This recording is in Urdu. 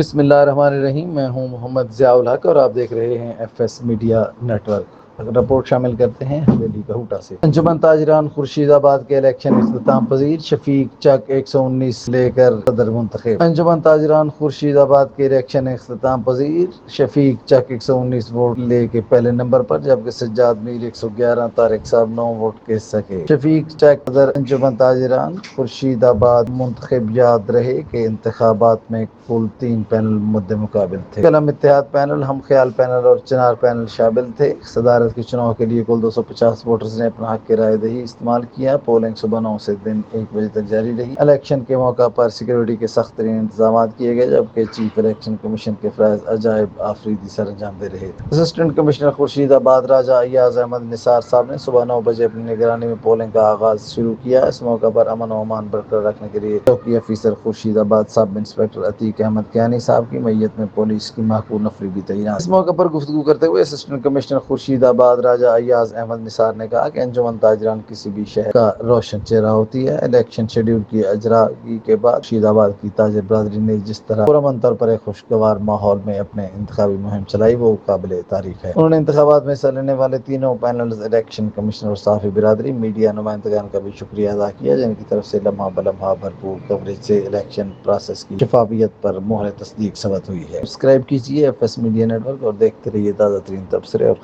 بسم اللہ الرحمن الرحیم۔ میں ہوں محمد ضیاء الحق اور آپ دیکھ رہے ہیں F S media network. Report شامل کرتے ہیں حویلی کہوٹہ سے۔ انجمن تاجران خورشید آباد کے الیکشن اختتام پذیر، شفیق چک 119 لے کر صدر منتخب۔ انجمن تاجران خورشید آباد کے الیکشن اختتام پذیر، شفیق چک 119 ووٹ لے کے پہلے نمبر پر، جبکہ سجاد میر 111، طارق صاحب 9 ووٹ کے سکے۔ شفیق چک صدر انجمن تاجران خورشید آباد منتخب۔ یاد رہے کہ انتخابات میں کل 3 پینل مد مقابل تھے۔ قلم اتحاد پینل، ہم خیال پینل اور چنار پینل شامل تھے۔ صدارت کے چناؤ کے لیے کل 250 ووٹرز نے اپنا حق رائے دہی استعمال کیا۔ پولنگ صبح 9 سے دن 1 بجے تک جاری رہی۔ الیکشن کے موقع پر سیکورٹی کے سخت ترین انتظامات کیے گئے، جبکہ چیف الیکشن کمیشن کے فرائض عجائب آفریدی سر انجام دے رہے تھے۔ اسسٹنٹ کمشنر خورشید آباد راجہ ایاز احمد نثار صاحب نے صبح 9 بجے اپنی نگرانی میں پولنگ کا آغاز شروع کیا۔ اس موقع پر امن و امان برقرار رکھنے کے لیے چوکی افیسر خورشید آباد سب انسپکٹر عتیق احمد کیانی صاحب کی میت میں پولیس کی محقور نفری بھی تعینات۔ اس موقع پر گفتگو کرتے ہوئے اسسٹنٹ کمشنر خورشید آباد راجہ ایاز احمد نثار نے کہا کہ انجمن تاجران کسی بھی شہر کا روشن چہرہ ہوتی ہے۔ الیکشن شیڈول کی اجرائی کے بعد خورشید آباد کی تاجر برادری نے جس طرح پرامن طور پر ایک خوشگوار ماحول میں اپنے انتخابی مہم چلائی، وہ قابل تعریف ہے۔ انہوں نے انتخابات میں حصہ لینے والے تینوں پینلز، الیکشن کمشنر اور صحافی برادری، میڈیا نمائندگان کا بھی شکریہ ادا کیا، جن کی طرف سے لمحہ بلمحہ بھرپور کوریج سے الیکشن پروسیس کی شفافیت پر مہر تصدیق ثبت ہوئی ہے۔ سبسکرائب کیجیے F S media network اور دیکھتے رہیے تازہ ترین تبصرے اور